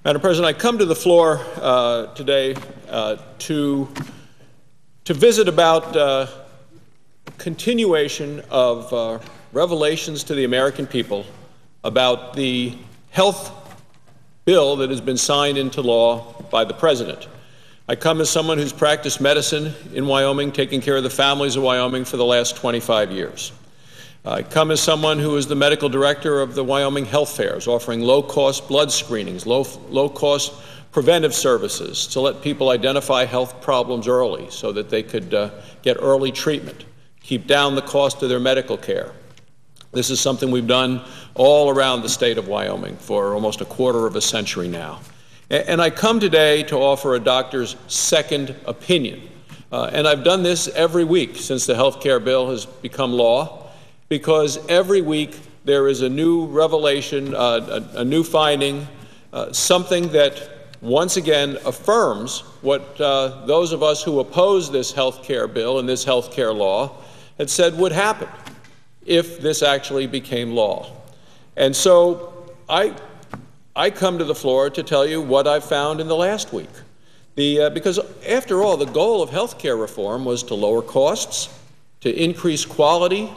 Madam President, I come to the floor today to visit about continuation of revelations to the American people about the health bill that has been signed into law by the President. I come as someone who's practiced medicine in Wyoming, taking care of the families of Wyoming for the last 25 years. I come as someone who is the medical director of the Wyoming Health Fairs, offering low-cost blood screenings, low-cost preventive services to let people identify health problems early so that they could get early treatment, keep down the cost of their medical care. This is something we've done all around the state of Wyoming for almost a quarter of a century now. And I come today to offer a doctor's second opinion. And I've done this every week since the health care bill has become law, because every week there is a new revelation, a new finding, something that once again affirms what those of us who oppose this health care bill and this health care law had said would happen if this actually became law. And so I come to the floor to tell you what I've found in the last week. Because after all, the goal of health care reform was to lower costs, to increase quality,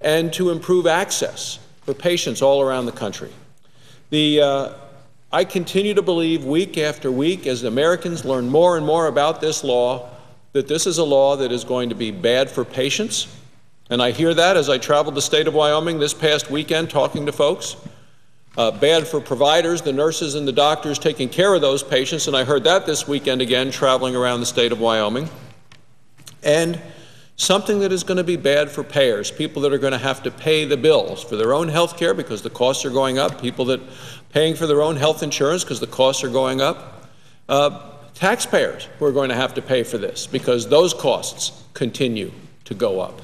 and to improve access for patients all around the country. I continue to believe week after week, as Americans learn more and more about this law, that this is a law that is going to be bad for patients. And I hear that as I traveled the state of Wyoming this past weekend talking to folks. Bad for providers, the nurses and the doctors taking care of those patients, and I heard that this weekend again traveling around the state of Wyoming. And something that is going to be bad for payers, people that are going to have to pay the bills for their own health care because the costs are going up, people that are paying for their own health insurance because the costs are going up, taxpayers who are going to have to pay for this because those costs continue to go up.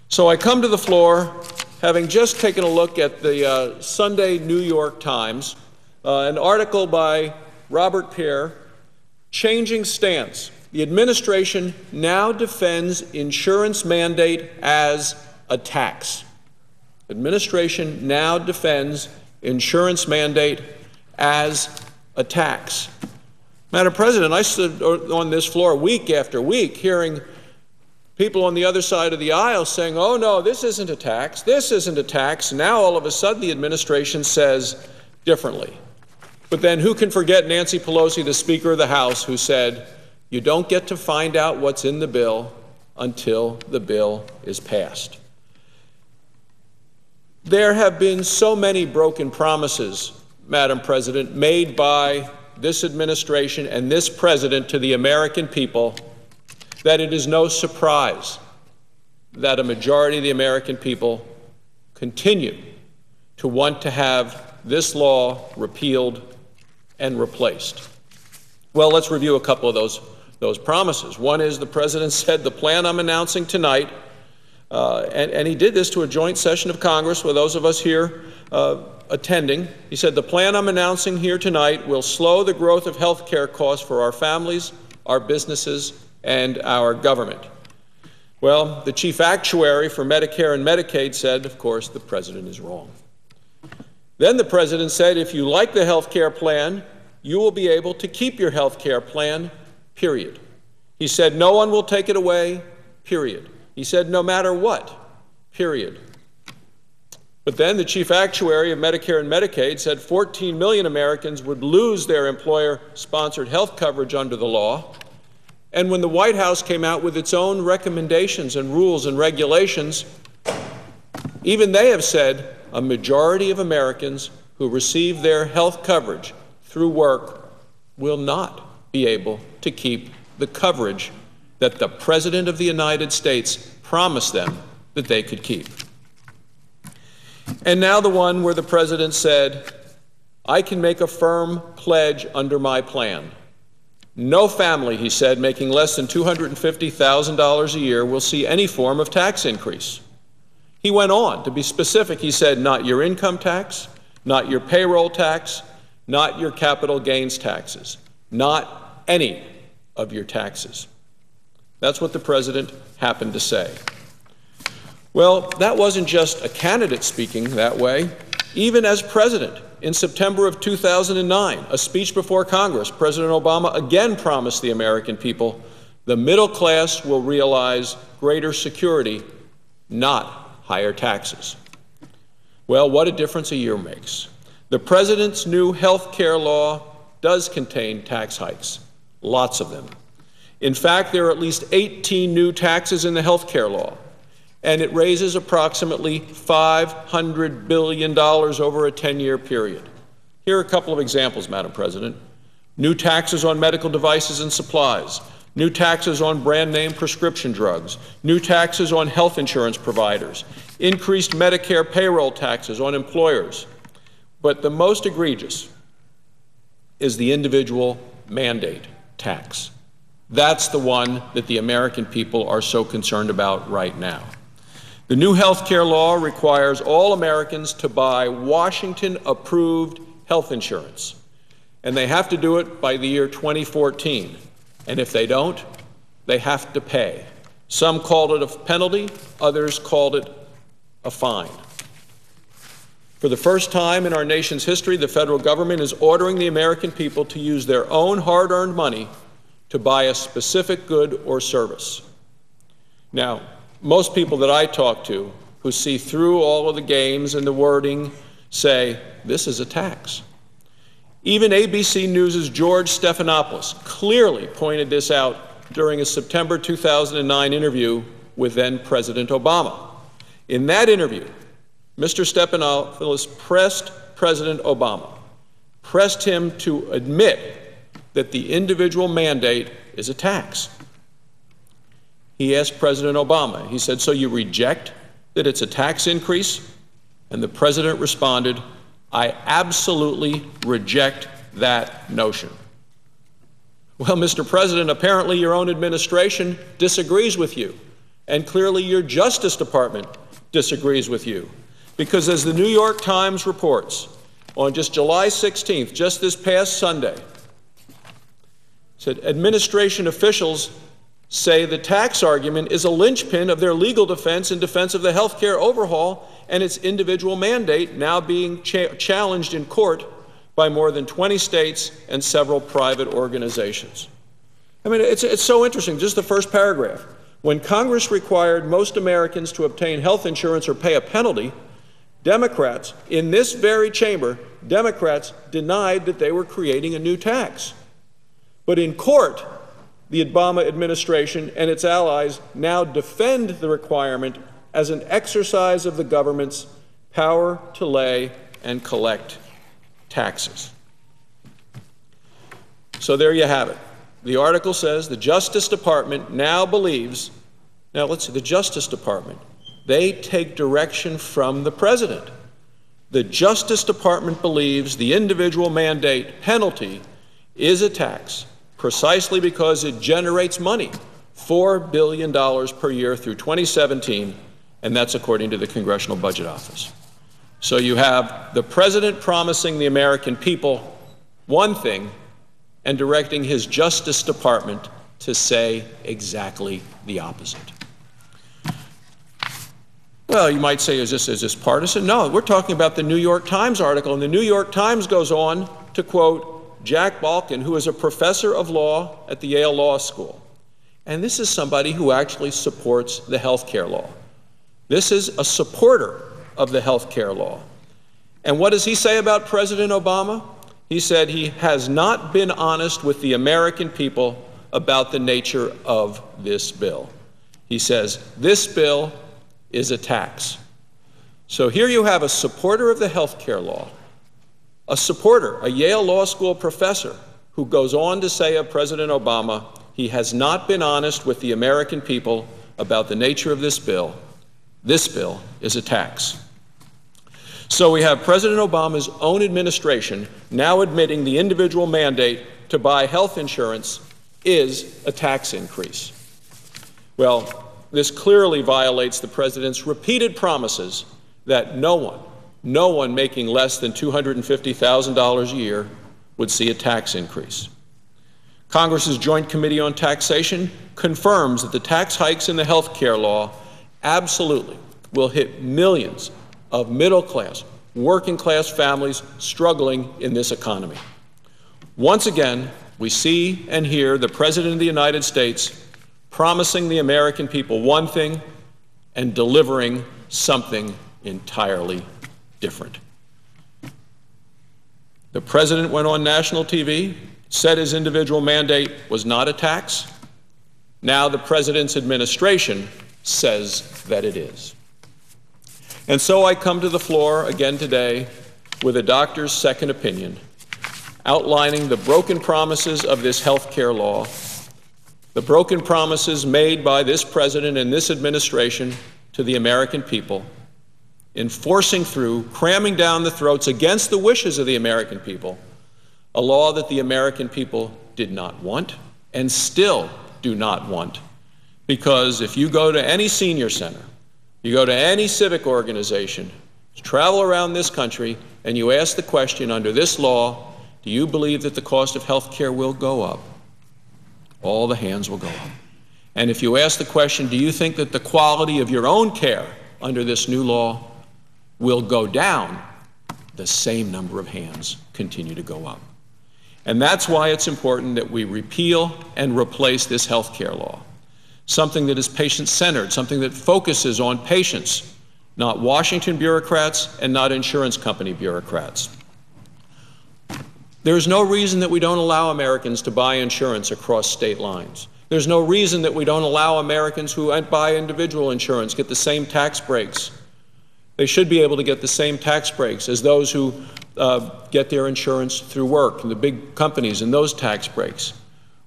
So I come to the floor having just taken a look at the Sunday New York Times, an article by Robert Pear, Changing Stance. The administration now defends insurance mandate as a tax. Administration now defends insurance mandate as a tax. Madam President, I stood on this floor week after week hearing people on the other side of the aisle saying, oh no, this isn't a tax, this isn't a tax. Now all of a sudden the administration says differently. But then who can forget Nancy Pelosi, the Speaker of the House, who said, you don't get to find out what's in the bill until the bill is passed. There have been so many broken promises, Madam President, made by this administration and this president to the American people that it is no surprise that a majority of the American people continue to want to have this law repealed and replaced. Well, let's review a couple of those promises. One is the President said the plan I'm announcing tonight, and he did this to a joint session of Congress with those of us here attending. He said the plan I'm announcing here tonight will slow the growth of health care costs for our families, our businesses, and our government. Well, the chief actuary for Medicare and Medicaid said, of course, the President is wrong. Then the President said, if you like the health care plan, you will be able to keep your health care plan, period. He said no one will take it away, period. He said no matter what, period. But then the chief actuary of Medicare and Medicaid said 14 million Americans would lose their employer-sponsored health coverage under the law. And when the White House came out with its own recommendations and rules and regulations, even they have said a majority of Americans who receive their health coverage through work will not be able to keep the coverage that the President of the United States promised them that they could keep. And now the one where the President said, I can make a firm pledge under my plan. No family, he said, making less than $250,000 a year will see any form of tax increase. He went on to be specific. He said, not your income tax, not your payroll tax, not your capital gains taxes, not any of your taxes. That's what the President happened to say. Well, that wasn't just a candidate speaking that way. Even as President, in September of 2009, a speech before Congress, President Obama again promised the American people the middle class will realize greater security, not higher taxes. Well, what a difference a year makes. The president's new health care law does contain tax hikes, lots of them. In fact, there are at least 18 new taxes in the health care law, and it raises approximately $500 billion over a 10-year period. Here are a couple of examples, Madam President. New taxes on medical devices and supplies, new taxes on brand-name prescription drugs, new taxes on health insurance providers, increased Medicare payroll taxes on employers. But the most egregious is the individual mandate tax. That's the one that the American people are so concerned about right now. The new health care law requires all Americans to buy Washington-approved health insurance, and they have to do it by the year 2014. And if they don't, they have to pay. Some called it a penalty, others called it a fine. For the first time in our nation's history, the federal government is ordering the American people to use their own hard-earned money to buy a specific good or service. Now, most people that I talk to who see through all of the games and the wording say, this is a tax. Even ABC News' George Stephanopoulos clearly pointed this out during a September 2009 interview with then-President Obama. In that interview, Mr. Stephanopoulos pressed President Obama, pressed him to admit that the individual mandate is a tax. He asked President Obama, he said, so you reject that it's a tax increase? And the President responded, I absolutely reject that notion. Well, Mr. President, apparently your own administration disagrees with you, and clearly your Justice Department disagrees with you. Because as the New York Times reports, on just July 16th, just this past Sunday, said administration officials say the tax argument is a linchpin of their legal defense in defense of the health care overhaul and its individual mandate now being challenged in court by more than 20 states and several private organizations. I mean, it's so interesting, just the first paragraph. When Congress required most Americans to obtain health insurance or pay a penalty, Democrats in this very chamber, Democrats denied that they were creating a new tax. But in court, the Obama administration and its allies now defend the requirement as an exercise of the government's power to lay and collect taxes. So there you have it. The article says the Justice Department now believes, now let's see, the Justice Department, they take direction from the President. The Justice Department believes the individual mandate penalty is a tax precisely because it generates money, $4 billion per year through 2017, and that's according to the Congressional Budget Office. So you have the President promising the American people one thing and directing his Justice Department to say exactly the opposite. Well, you might say, is this partisan? No, we're talking about the New York Times article, and the New York Times goes on to quote Jack Balkin, who is a professor of law at the Yale Law School. And this is somebody who actually supports the health care law. This is a supporter of the health care law. And what does he say about President Obama? He said he has not been honest with the American people about the nature of this bill. He says, this bill is a tax. So here you have a supporter of the health care law, a supporter, a Yale Law School professor, who goes on to say of President Obama, he has not been honest with the American people about the nature of this bill. This bill is a tax. So we have President Obama's own administration now admitting the individual mandate to buy health insurance is a tax increase. Well, this clearly violates the President's repeated promises that no one making less than $250,000 a year would see a tax increase. Congress's Joint Committee on Taxation confirms that the tax hikes in the health care law absolutely will hit millions of middle-class, working-class families struggling in this economy. Once again, we see and hear the President of the United States promising the American people one thing and delivering something entirely different. The President went on national TV, said his individual mandate was not a tax. Now the President's administration says that it is. And so I come to the floor again today with a doctor's second opinion, outlining the broken promises of this health care law, the broken promises made by this President and this administration to the American people, in forcing through, cramming down the throats against the wishes of the American people, a law that the American people did not want and still do not want. Because if you go to any senior center, you go to any civic organization, travel around this country, and you ask the question under this law, do you believe that the cost of health care will go up? All the hands will go up. And if you ask the question, do you think that the quality of your own care under this new law will go down? The same number of hands continue to go up. And that's why it's important that we repeal and replace this health care law. Something that is patient-centered, something that focuses on patients, not Washington bureaucrats and not insurance company bureaucrats. There's no reason that we don't allow Americans to buy insurance across state lines. There's no reason that we don't allow Americans who buy individual insurance get the same tax breaks. They should be able to get the same tax breaks as those who get their insurance through work, and the big companies and those tax breaks.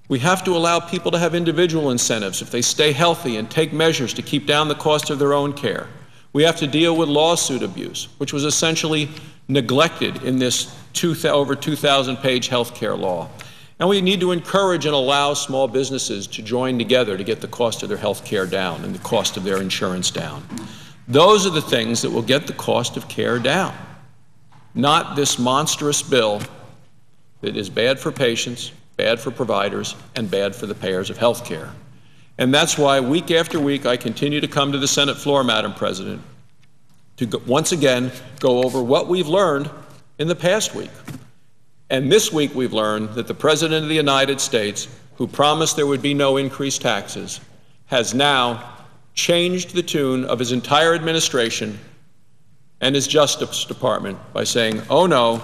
We have to allow people to have individual incentives if they stay healthy and take measures to keep down the cost of their own care. We have to deal with lawsuit abuse, which was essentially neglected in this over 2,000-page health care law. And we need to encourage and allow small businesses to join together to get the cost of their health care down and the cost of their insurance down. Those are the things that will get the cost of care down, not this monstrous bill that is bad for patients, bad for providers, and bad for the payers of health care. And that's why week after week I continue to come to the Senate floor, Madam President, to once again go over what we've learned in the past week. And this week we've learned that the President of the United States, who promised there would be no increased taxes, has now changed the tune of his entire administration and his Justice Department by saying, oh no,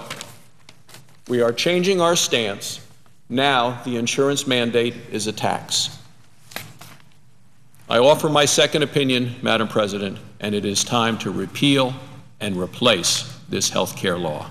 we are changing our stance. Now the insurance mandate is a tax. I offer my second opinion, Madam President, and it is time to repeal and replace this health care law.